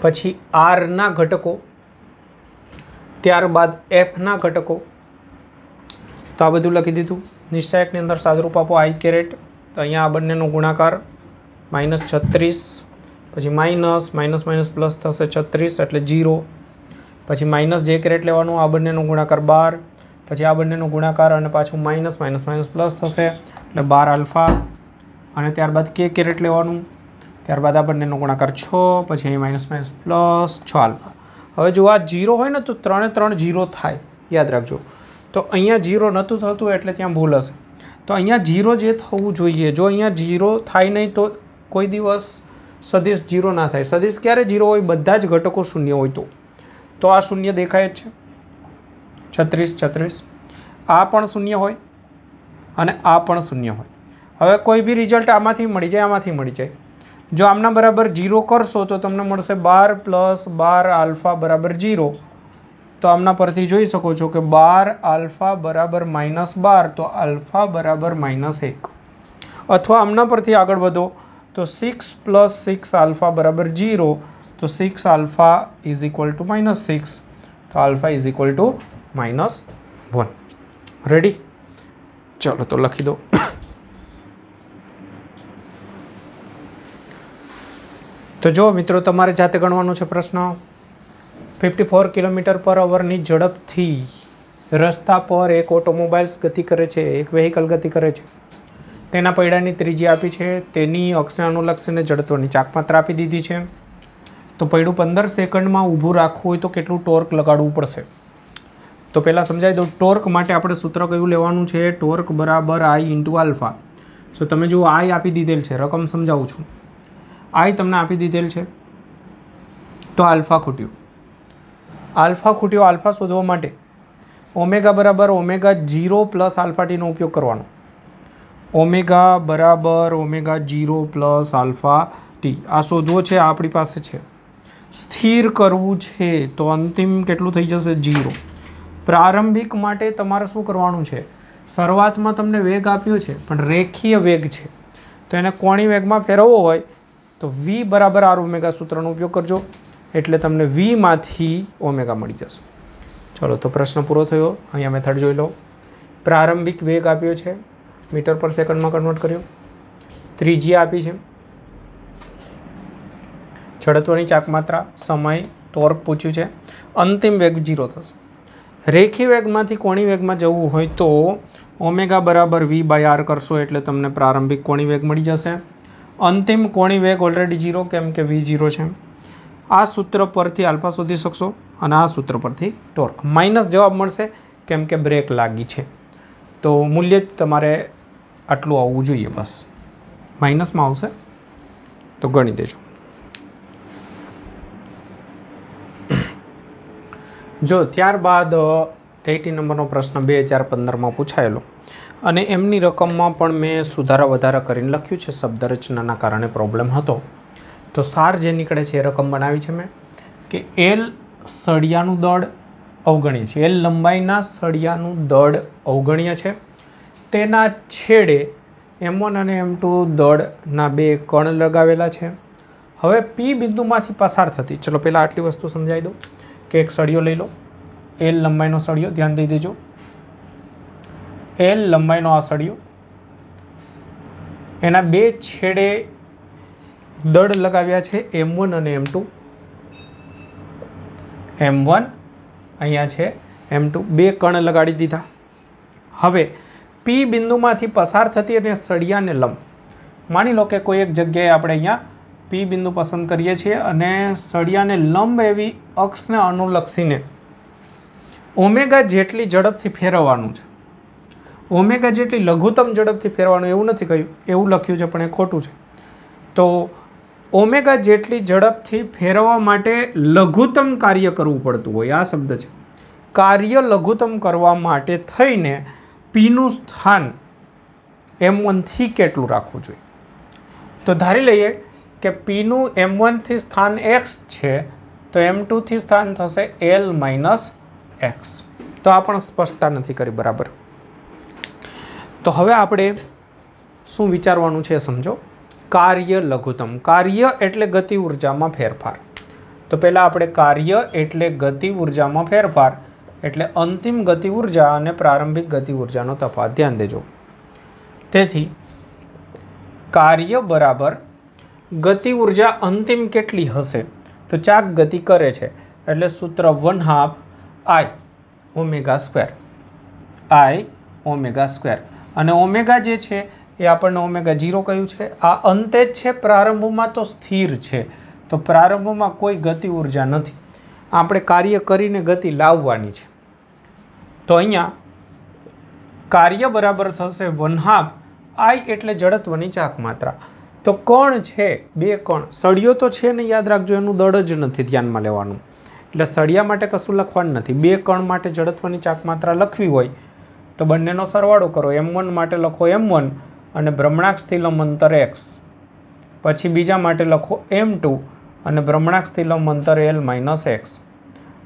પછી R ના ઘટકો, ત્યારબાદ F ના ઘટકો. તો આ બધું લખી દીધું. નિશ્ચાયકની અંદર સાદરૂપ આપો I કેરેટ. તો અહીંયા આ બંનેનો ગુણાકાર -36, પછી માઇનસ માઇનસ માઇનસ પ્લસ થશે 36 એટલે 0, પછી માઇનસ J કેરેટ લેવાનું, આ બંનેનો ગુણાકાર 12, પછી આ બંનેનો ગુણાકાર અને પાછું માઇનસ માઇનસ માઇનસ પ્લસ થશે એટલે 12 આલ્ફા, અને ત્યારબાદ K કેરેટ લેવાનું, ત્યારબાદ આ બંનેનો ગુણાકાર 6, પછી અહીં માઇનસ માઇનસ પ્લસ 6 આલ્ફા. હવે જો આ 0 હોય ને તો 3 0 થાય, યાદ રાખજો. તો અહીંયા 0 નહોતું થતું એટલે ત્યાં ભૂલ હશે. તો અહીંયા 0 જે થવું જોઈએ, જો અહીંયા 0 થાય નહીં તો કોઈ દિવસ સદિશ 0 ના થાય. સદિશ ક્યારે 0 હોય? બધા જ ઘટકો શૂન્ય હોય તો આ શૂન્ય દેખાય જ છે, 36. આ પણ શૂન્ય હોય અને આ પણ શૂન્ય હોય. હવે કોઈ બી રિઝલ્ટ આમાંથી મળી જાય, આમાંથી મળી જાય. જો આમના બરાબર 0 કરશો તો તમને મળશે 12 + 12 આલ્ફા બરાબર 0. તો આમના પરથી જોઈ શકો છો કે 12 આલ્ફા બરાબર -12, તો આલ્ફા બરાબર -1. અથવા આમના પરથી આગળ વધો તો 6 + 6 આલ્ફા બરાબર 0, તો 6 આલ્ફા ઇઝ ઇક્વલ ટુ -6, તો alpha is equal to -1. Ready? ચલો, તો લખી દો. તો જો મિત્રો, તમારે જાતે ગણવાનો છે પ્રશ્ન. 54 km/h ની ઝડપથી રસ્તા પર એક ઓટોમોબાઈલ્સ ગતિ કરે છે, એક વેહિકલ ગતિ કરે છે. તેના પૈડાની ત્રિજ્યા આપી છે, તેની અક્ષને અનુલક્ષીને જડત્વની ચાકમાત્રા આપી દીધી છે. તો પૈડું 15 સેકન્ડમાં ઊભું રાખવું હોય તો કેટલું ટોર્ક લગાડવું પડશે? તો પહેલાં સમજાવી દઉં. ટોર્ક માટે આપણે સૂત્ર કયું લેવાનું છે? ટોર્ક બરાબર I × આલ્ફા. તો તમે જુઓ, I આપી દીધેલ છે, રકમ સમજાવું છું. I તમને આપી દીધેલ છે, તો આલ્ફા ખૂટ્યું. આલ્ફા શોધવા માટે ઓમેગા બરાબર ω0 + આલ્ફા ટી નો ઉપયોગ કરવાનો. ઓમેગા બરાબર ω0 + આલ્ફા ટી આ શોધવો છે, આ આપણી પાસે છે. સ્થિર કરવું છે તો અંતિમ કેટલું થઈ જશે? 0. પ્રારંભિક માટે તમારે શું કરવાનું છે? શરૂઆતમાં તમને વેગ આપ્યો છે પણ રેખીય વેગ છે, તો એને કોણીય વેગમાં ફેરવવો હોય તો V બરાબર R ω સૂત્રનો ઉપયોગ કરજો, એટલે તમને V માંથી ઓમેગા મળી જશે. ચલો, તો પ્રશ્ન પૂરો થયો. અહીંયા મેથડ જોઈ લો. પ્રારંભિક વેગ આપ્યો છે, મીટર/સેકન્ડમાં કન્વર્ટ કર્યો. ત્રિજ્યા આપી છે, જડત્વની ચાકમાત્રા, સમય, ટોર્ક પૂછ્યું છે. અંતિમ વેગ 0 થશે. રેખીય વેગમાંથી કોણીય વેગમાં જવું હોય તો ઓમેગા બરાબર V/R કરશો એટલે તમને પ્રારંભિક કોણીય વેગ મળી જશે. અંતિમ કોણીય વેગ ઓલરેડી 0, કેમ કે V 0 છે. આ સૂત્ર પરથી આલ્ફા શોધી શકશો અને આ સૂત્ર પરથી ટોર્ક. માઇનસ જવાબ મળશે કેમ કે બ્રેક લાગી છે, તો મૂલ્ય જ તમારે આટલું આવવું જોઈએ, બસ. માઇનસમાં આવશે તો ગણી દેજો. જો ત્યારબાદ 80 નંબરનો પ્રશ્ન 2015માં પૂછાયેલો, અને એમની રકમમાં પણ મેં સુધારા વધારા કરીને લખ્યું છે. શબ્દ રચનાના કારણે પ્રોબ્લેમ હતો, તો સાર જે નીકળે છે એ રકમ બનાવી છે મેં કે L સળિયાનું દળ અવગણ્ય છે. L લંબાઈના સળિયાનું દળ અવગણ્ય છે. તેના છેડે M1 અને M2 દળના બે કણ લગાવેલા છે. હવે P બિંદુમાંથી પસાર થતી, ચલો પહેલાં આટલી વસ્તુ સમજાવી દઉં કે એક સળિયો લઈ લો, L લંબાઈનો સળિયો, ધ્યાન દઈ દેજો, L લંબાઈનો આ સળિયો, એના બે છેડે દળ લગાવ્યા છે M1 અને M2. M1 અહીંયા છે, M2 બે કણ લગાડી દીધા. હવે P બિંદુમાંથી પસાર થતી અને સળિયાને લંબ, માની લો કે કોઈ એક જગ્યાએ આપણે અહીંયા P બિંદુ પસંદ કરીએ છીએ અને સળિયાને લંબ એવી અક્ષને અનુલક્ષીને ઓમેગા જેટલી ઝડપથી ફેરવવાનું છે. ઓમેગા જેટલી લઘુત્તમ ઝડપથી ફેરવાનું એવું નથી કહ્યું, એવું લખ્યું છે પણ એ ખોટું છે. તો ઓમેગા જેટલી ઝડપથી ફેરવવા માટે લઘુત્તમ કાર્ય કરવું પડતું હોય, આ શબ્દ છે. કાર્ય લઘુત્તમ કરવા માટે થઈને Pનું સ્થાન M1 થી કેટલું રાખવું જોઈએ? તો ધારી લઈએ કે Pનું M1 થી સ્થાન x છે, તો M2 થી સ્થાન થશે L - x. તો આ પણ સ્પષ્ટતા નથી કરી બરાબર. તો હવે આપણે શું વિચારવાનું છે સમજો. કાર્ય લઘુત્તમ, કાર્ય એટલે ગતિ ઉર્જામાં ફેરફાર. તો પહેલા આપણે કાર્ય એટલે ગતિ ઉર્જામાં ફેરફાર એટલે અંતિમ ગતિ ઉર્જા અને પ્રારંભિક ગતિ ઉર્જાનો તફાવત ધ્યાન દેજો. તેથી કાર્ય બરાબર ગતિ ઉર્જા અંતિમ કેટલી હશે? તો ચાક ગતિ કરે છે એટલે સૂત્ર 1/2 I omega square, I omega square. અને ઓમેગા જે છે એ આપણને ઓમેગા 0 કહ્યું છે. આ અંતે જ છે, પ્રારંભમાં તો સ્થિર છે. તો પ્રારંભમાં કોઈ ગતિ ઉર્જા નથી, આપણે કાર્ય કરીને ગતિ લાવવાની છે. તો અહીંયા કાર્ય બરાબર થશે 1/2 I એટલે જડત્વની ચાક માત્રા. તો કણ છે, બે કણ, સળિયો તો છે ને, યાદ રાખજો એનું દળ જ નથી ધ્યાનમાં લેવાનું, એટલે સળિયા માટે કશું લખવાનું નથી. બે કણ માટે જડત્વની ચાક માત્રા લખવી હોય તો બંનેનો સરવાળો કરો. M1 માટે લખો M1 અને ભ્રમણાક્ષથી લંબ અંતર x, પછી બીજા માટે લખો M2 અને ભ્રમણાક્ષથી લંબ અંતર L - x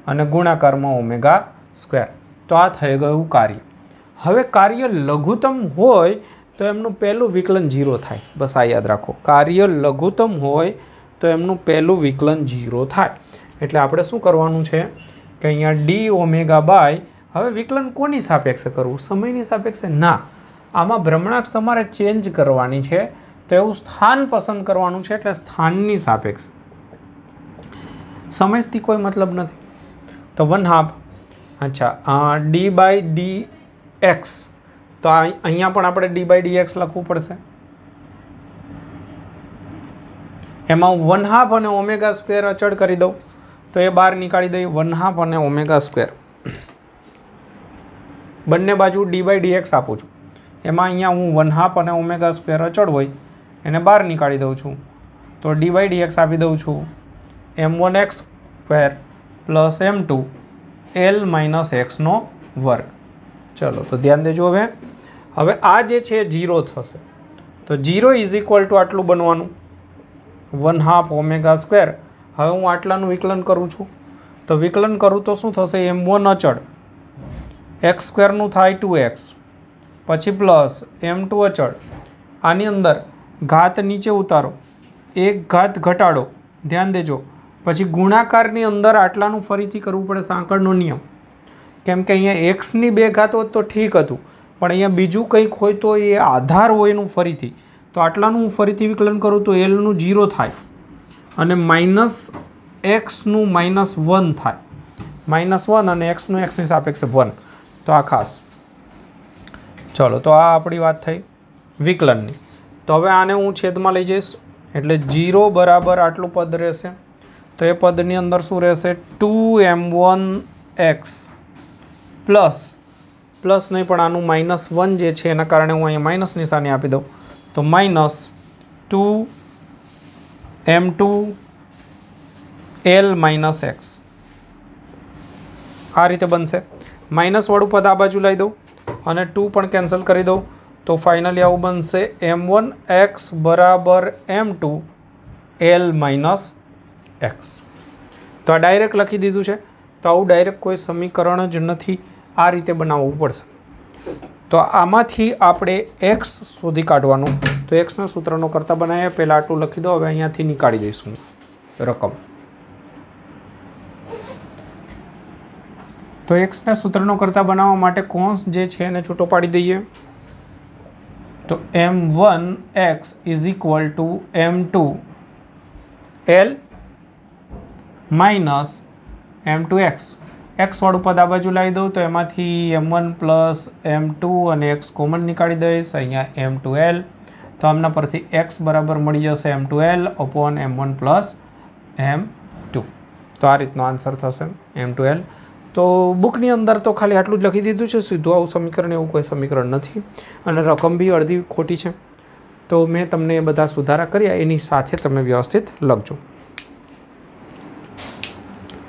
અને ગુણાકારમાં ઓમેગા સ્ક્વેર. તો આ થઈ ગયું કાર્ય. હવે કાર્ય લઘુત્તમ હોય તો એમનું પહેલું વિકલન 0 થાય. બસ આ યાદ રાખો, કાર્ય લઘુત્તમ હોય તો એમનું પહેલું વિકલન 0 થાય. એટલે આપણે શું કરવાનું છે કે અહીંયા d ઓમેગા બાય, હવે વિકલન કોની સાપેક્ષે કરવું? સમયની સાપેક્ષે ના, આમાં ભ્રમણાક્ષ તમારે ચેન્જ કરવાની છે, તો એવું સ્થાન પસંદ કરવાનું છે, એટલે સ્થાનની સાપેક્ષે. સમયથી કોઈ મતલબ નથી. તો 1/2, અચ્છા d/dx, તો અહીંયા પણ આપણે d/dx લખવું પડશે. એમાં 1/2 અને ઓમેગા સ્ક્વેર અચળ કરી દઉં તો એ બહાર નીકાળી દઈએ. 1/2 અને ઓમેગા સ્ક્વેર બંને બાજુ d/dx આપું છું. એમાં અહીંયા હું 1/2 અને ઓમેગા સ્ક્વેર અચળ હોય એને બહાર નીકાળી દઉં છું, તો d/dx આપી દઉં છું m1x square plus m2 L - x નો વર્ગ. ચલો તો ધ્યાન દેજો. હવે આ જે છે 0 થશે, તો 0 = આટલું બનવાનું 1/2 ઓમેગા સ્ક્વેર. હવે હું આટલાનું વિકલન કરું છું, તો વિકલન કરું તો શું થશે? m1 અચળ, x સ્ક્વેરનું થાય 2x, પછી પ્લસ m2 અચળ, આની અંદર ઘાત નીચે ઉતારો, એક ઘાત ઘટાડો, ધ્યાન દેજો. પછી ગુણાકારની અંદર આટલાનું ફરીથી કરવું પડે, સાંકળનો નિયમ, કેમ કે અહીંયા x ની બે ઘાત હોત તો ઠીક હતું, પણ અહીંયા બીજું કંઈક હોય તો એ આધાર હોય એનું ફરીથી, તો આટલાનું હું ફરીથી વિકલન કરું તો L નું 0 થાય અને -x નું -1 થાય, -1 અને x નું x ની સાપેક્ષે 1. તો આ ખાસ. ચલો તો આ આપણી વાત થઈ વિકલનની. તો હવે આને હું છેદમાં લઈ જઈશ એટલે 0 બરાબર આટલું પદ રહેશે. તો એ પદની અંદર શું રહેશે? 2m1x પ્લસ નહીં પણ આનું -1 જે છે એના કારણે હું અહીંયા માઇનસ નિશાની આપી દઉં, તો -2m2 L - x આ રીતે બનશે. માઇનસ વાળું પદ આ બાજુ લઈ દઉં અને 2 પણ કેન્સલ કરી દઉં, તો ફાઇનલી આવું બનશે m1x બરાબર m2 L - x. તો આ ડાયરેક્ટ લખી દીધું છે. તો આવું ડાયરેક્ટ કોઈ સમીકરણ જ નથી, આ રીતે બનાવવું પડશે. તો આમાંથી આપણે x શોધી કાઢવાનું. તો એક્સના સૂત્રનો કરતા બનાવીએ. પહેલાં આટલું લખી દો. હવે અહીંયાથી નીકાળી દઈશું રકમ. તો એક્સના સૂત્રનો કરતા બનાવવા માટે કોન્સ જે છે એને છૂટો પાડી દઈએ. તો m1x is equal to m2l minus m2x. X વાળું પદ આ બાજુ લાવી દઉં તો એમાંથી m1 પ્લસ m2 અને x કોમન નીકાળી દઈશ. અહીંયા m2l. તો આમના પરથી x બરાબર મળી જશે m2l upon m1 plus m2. તો આ રીતનો આન્સર થશે m2l. તો બુકની અંદર તો ખાલી આટલું જ લખી દીધું છે. સીધું આવું સમીકરણ એવું કોઈ સમીકરણ નથી અને રકમ બી અડધી ખોટી છે. તો મેં તમને એ બધા સુધારા કર્યા, એની સાથે તમે વ્યવસ્થિત લખજો.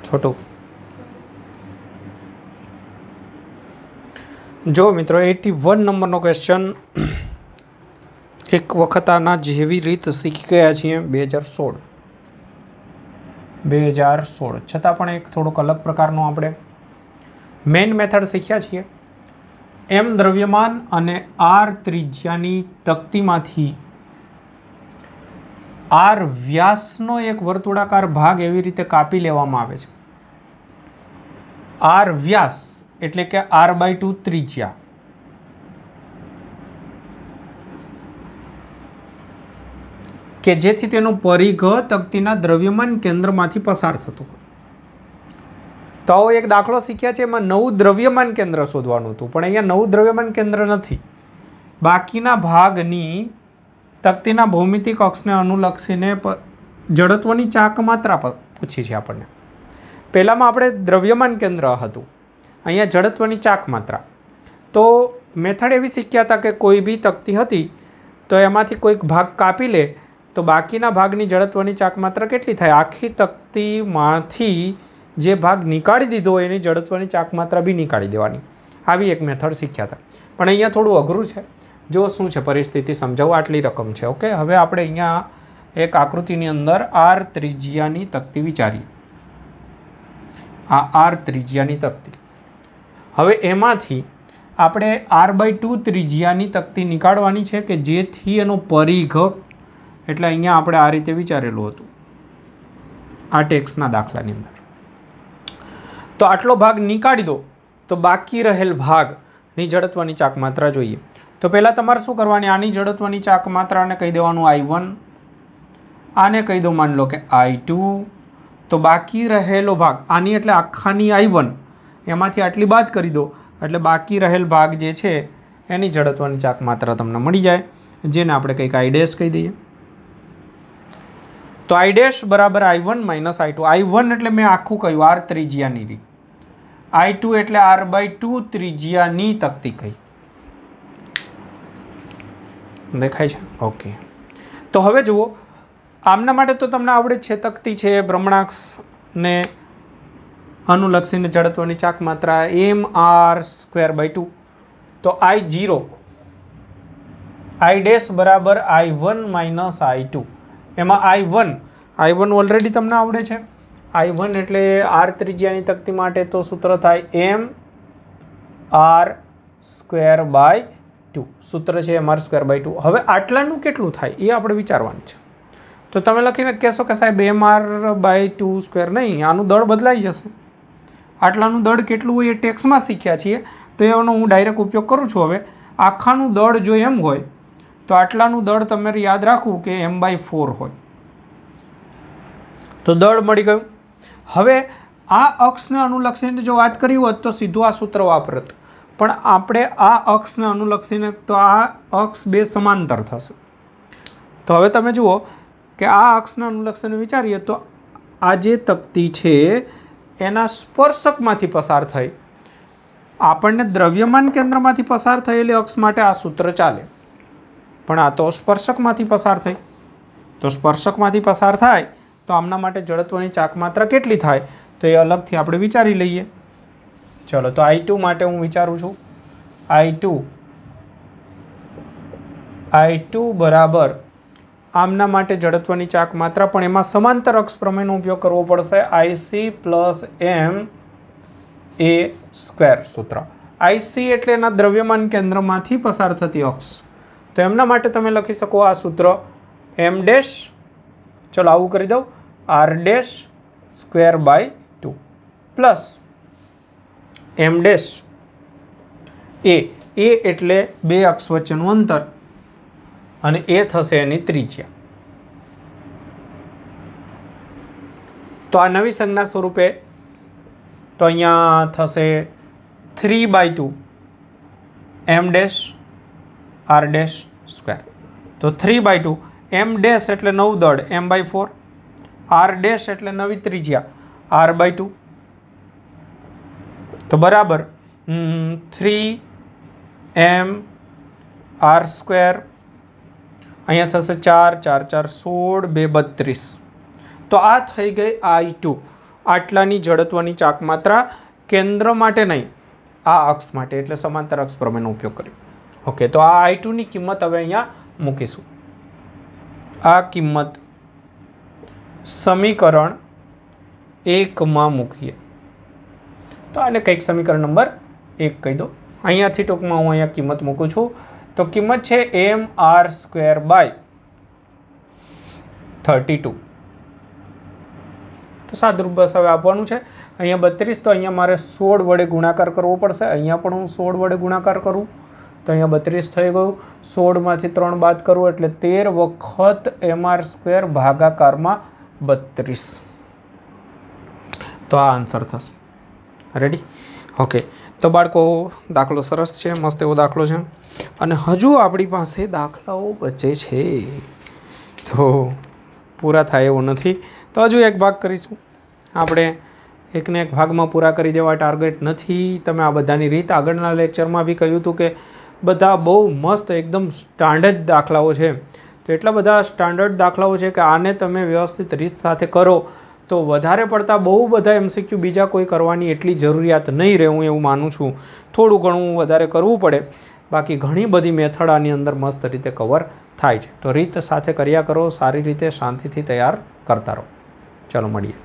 છોટું જો મિત્રો 81 નંબરનો ક્વેશ્ચન એક વખત આના જેવી રીત શીખી ગયા છીએ 2016 છતાં પણ એક થોડોક અલગ પ્રકારનો આપણે મેઇન મેથડ શીખ્યા છીએ. એમ દ્રવ્યમાન અને આર ત્રિજ્યાની તકતીમાંથી આર વ્યાસનો એક વર્તુળાકાર ભાગ એવી રીતે કાપી લેવામાં આવે છે. આર વ્યાસ એટલે કે r/2 ત્રિજ્યા કે જેથી તેનો પરિઘ તકતીના દ્રવ્યમાન કેન્દ્રમાંથી પસાર થતો હોય. તો આવો એક દાખલો શીખ્યા છે. એમાં નવું દ્રવ્યમાન કેન્દ્ર શોધવાનું હતું, પણ અહીંયા નવું દ્રવ્યમાન કેન્દ્ર નથી. બાકીના ભાગની તકતીના ભૌમિતિક અક્ષને અનુલક્ષીને જડત્વની ચાક માત્રા પૂછી છે આપણને. પહેલામાં આપણે દ્રવ્યમાન કેન્દ્ર હતું, અહીંયા જડત્વની ચાક માત્રા. તો મેથડ એવી શીખ્યા હતા કે કોઈ બી તકતી હતી તો એમાંથી કોઈક ભાગ કાપી લે તો બાકીના ભાગની જડત્વની ચાક માત્રા કેટલી થાય? આખી તકતીમાંથી જે ભાગ નીકાળી દીધો હોય એની જડત્વની ચાક માત્રા બી નીકાળી દેવાની. આવી એક મેથડ શીખ્યા હતા. પણ અહીંયા થોડું અઘરું છે. જો શું છે પરિસ્થિતિ સમજાવું. આટલી રકમ છે. ઓકે, હવે આપણે અહીંયા એક આકૃતિની અંદર આર ત્રિજ્યાની તકતી વિચારીએ. આ આર ત્રિજ્યાની તકતી. હવે એમાંથી આપણે r/2 ત્રિજ્યાની તકતી નીકાળવાની છે કે જેથી એનો પરિઘ, એટલે અહીંયા આપણે આ રીતે વિચારેલું હતું આ ટેક્સના દાખલાની અંદર. તો આટલો ભાગ નીકાળી દો તો બાકી રહેલ ભાગની જડત્વની ચાક માત્રા જોઈએ. તો પહેલાં તમારે શું કરવાની? આની જડત્વની ચાક માત્રાને કહી દેવાનું I1, આને કહી દો માની લો કે I2. તો બાકી રહેલો ભાગ આની એટલે આખાની I1 એમાંથી આટલી બાદ કરી દો એટલે બાકી રહેલ ભાગ જે છે એની જડત્વની ચાક માત્રા તમને મળી જાય, જેને આપણે કંઈક I' કહી દઈએ. તો I' બરાબર I1 માઇનસ I2. I1 એટલે મેં આખું કહ્યું આર ત્રિજ્યાની રીત. I2 એટલે r/2 ત્રિજ્યાની તકતી કહી. દેખાય છે? ઓકે. તો હવે જુઓ, આમના માટે તો તમને આવડે છે. તકતી છે, ભ્રમણાક્ષને અનુલક્ષીને જડત્વની ચાક માત્રા mr²/2. તો I0 I' બરાબર I1 માઇનસ I2. એમાં I1 ઓલરેડી તમને આવડે છે. I1 એટલે આર ત્રિજ્યાની તકતી માટે તો સૂત્ર થાય mr²/2. સૂત્ર છે mr²/2. હવે આટલાનું કેટલું થાય એ આપણે વિચારવાનું છે. તો તમે લખીને કહેશો કે સાહેબ mr/2² નહીં, આનું દળ બદલાઈ જશે. આટલાનું દળ કેટલું હોય એ ટેક્સમાં શીખ્યા છીએ, તો એનો હું ડાયરેક્ટ ઉપયોગ કરું છું. હવે આખાનું દળ જો એમ હોય તો આટલાનું દળ તમારે યાદ રાખવું કે m/4 હોય. તો દળ મળી ગયું. હવે આ અક્ષને અનુલક્ષીને જો વાત કરી હોત તો સીધું આ સૂત્ર વાપરત, પણ આપણે આ અક્ષને અનુલક્ષીને તો આ અક્ષ બે સમાંતર થશે. તો હવે તમે જુઓ કે આ અક્ષને અનુલક્ષીને વિચારીએ તો આ જે તકતી છે એના સ્પર્શકમાંથી પસાર થઈ. આપણને દ્રવ્યમાન કેન્દ્રમાંથી પસાર થયેલી અક્ષ માટે આ સૂત્ર ચાલે, પણ આ તો સ્પર્શકમાંથી પસાર થઈ. તો સ્પર્શકમાંથી પસાર થાય તો આમના માટે જડત્વની ચાક માત્રા કેટલી થાય તો એ અલગથી આપણે વિચારી લઈએ. ચલો, તો I2 માટે હું વિચારું છું. I2 બરાબર આમના માટે જડત્વની ચાક માત્રા, પણ એમાં સમાંતર અક્ષ પ્રમેયનો ઉપયોગ કરવો પડશે. IC પ્લસ MA² સૂત્ર. IC એટલે એના દ્રવ્યમાન કેન્દ્રમાંથી પસાર થતી અક્ષ. તો એમના માટે તમે લખી શકો આ સૂત્ર m ડેશ, ચલો આવું કરી દઉં, r dash square by 2 plus m dash એ એટલે બે અક્ષ વચ્ચેનું અંતર અને એ થશે એની ત્રિજ્યા. તો આ નવી સંજ્ઞા સ્વરૂપે તો અહીંયા થશે 3/2 m dash r dash square. તો 3/2 m ડેશ એટલે નવું દળ m/4, r ડેશ એટલે નવી ત્રિજ્યા r/2, તો બરાબર 3m r સ્ક્વેર, અહીંયા થશે 4 4 4 16 2 32. તો આ થઈ ગઈ I2, આટલાની જડત્વની ચાક માત્રા કેન્દ્ર માટે નહીં, આ અક્ષ માટે, એટલે સમાંતર અક્ષ પ્રમેયનો ઉપયોગ કર્યો. ઓકે, તો આ I2 ની કિંમત હવે અહીંયા મૂકીશું. આ કિંમત સમીકરણ 1 માં મૂકીએ તો આને કંઈક સમીકરણ નંબર 1 કહી દો. અહીંયાથી ટૂંકમાં હું અહીંયા કિંમત મૂકું છું. તો કિંમત છે mr સ્ક્વેર બાય 32. તો સાદુરૂપ બસ હવે આપવાનું છે. અહીંયા 32, તો અહીંયા મારે 16 વડે ગુણાકાર કરવો પડશે. અહીંયા પણ હું 16 વડે ગુણાકાર કરું તો અહીંયા 32 થઈ ગયું. 16 માંથી 3 બાદ કરું એટલે 13 વખત mr સ્ક્વેર ભાગાકારમાં 32. તો આ આન્સર થશે. રેડી? ઓકે, તો બાળકો દાખલો સરસ છે, મસ્ત એવો દાખલો છે, અને હજુ આપણી પાસે દાખલાઓ બચે છે, તો પૂરા થાય એવું નથી. તો હજુ એક ભાગ કરીશું આપણે. એકને એક ભાગમાં પૂરા કરી દેવા ટાર્ગેટ નથી. તમે આ બધાની રીત આગળના લેક્ચરમાં બી કહ્યું હતું કે બધા બહુ મસ્ત એકદમ સ્ટાન્ડર્ડ દાખલાઓ છે. તો એટલા બધા સ્ટાન્ડર્ડ દાખલાઓ છે કે આને તમે વ્યવસ્થિત રીત સાથે કરો તો વધારે પડતા બહુ બધા MCQ બીજા કોઈ કરવાની એટલી જરૂરિયાત નહીં રહે. હું એવું માનું છું. થોડું ઘણું વધારે કરવું પડે, બાકી ઘણી બધી મેથડ આની અંદર મસ્ત રીતે કવર થાય છે. તો રીત સાથે કર્યા કરો, સારી રીતે શાંતિથી તૈયાર કરતા રહો. ચલો મળીએ.